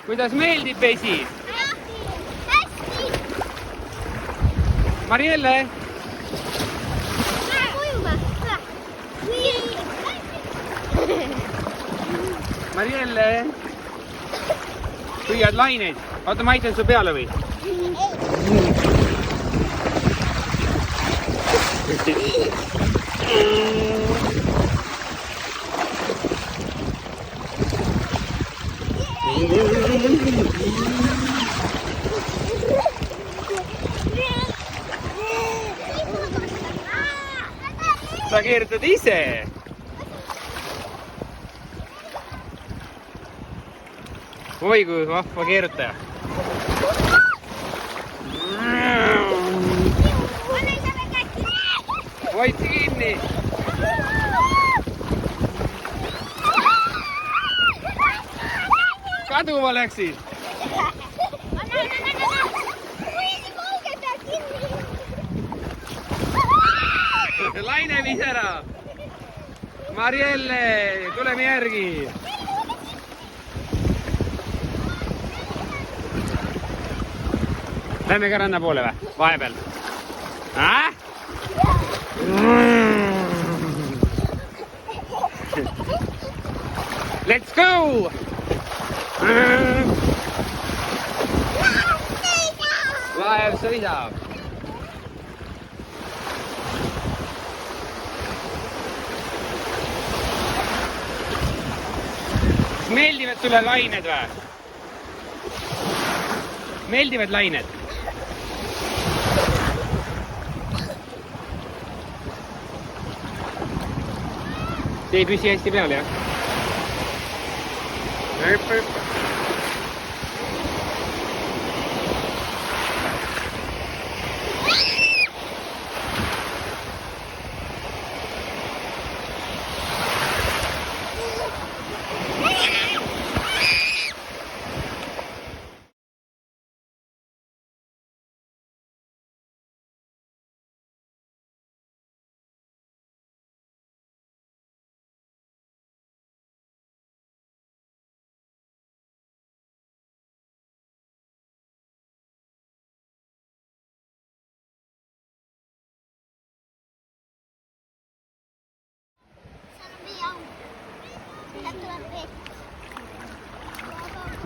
kuidas meeldib vesi? Hästi! Marielle? Marielle? Püüad laineid? Oota, ma aitan su peale või? Sa keerutad ise. Oi kui vahva keerutaja. Hoidsi kinni. Kaduma läksid. Laine viis ära. Marielle, tuleme järgi. Lähme ka ranna poole või? Vahepeal. Let's go! Laev sõidab. Meeldivad sulle lained või? Meeldivad lained? Te ei püsi hästi peal, jah?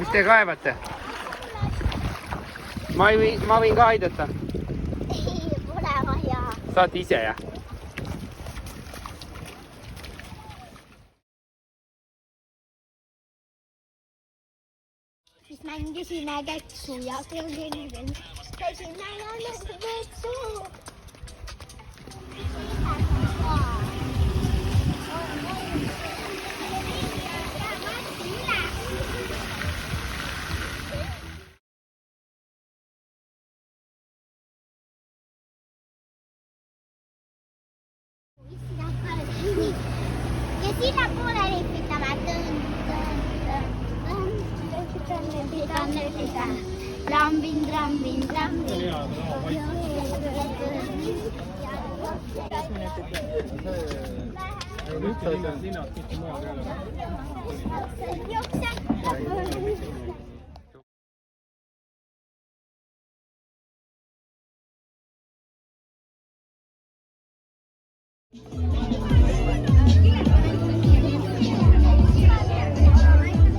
Mis te kaevate? Ma võin ka aidata. Ei, pole vaja. Saate ise, jah? Siis mängisime käksu ja kõrgel käisime ja lõpetsu. Ja sinä puolelle pitävät Trampin, trampin, trampin.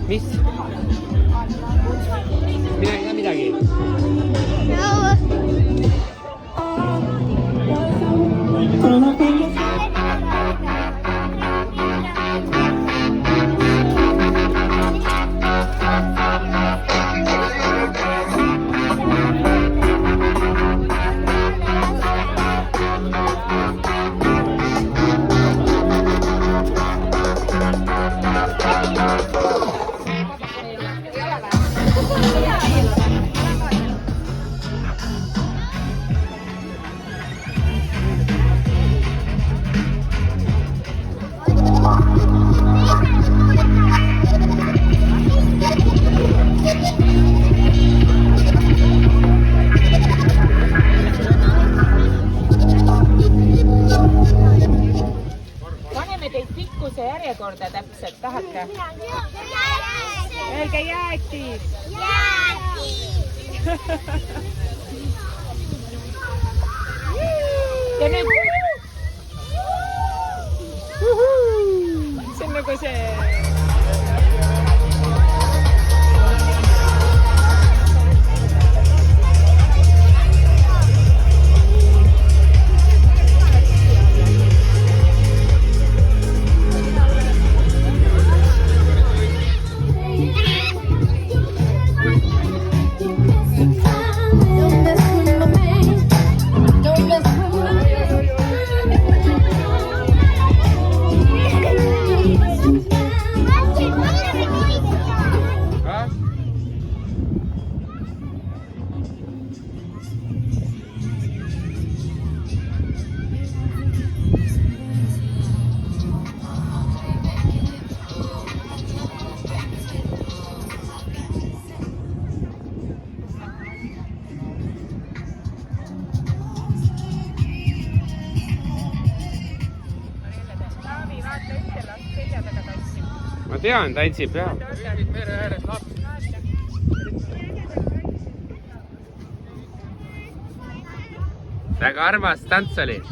Mis? Mina ei tea midagi. tahate? Öelge jäätid. Ja nüüd. See on nagu see. Ma tean, tantsib jah. Mere ääres laps. Väga armas tants oli.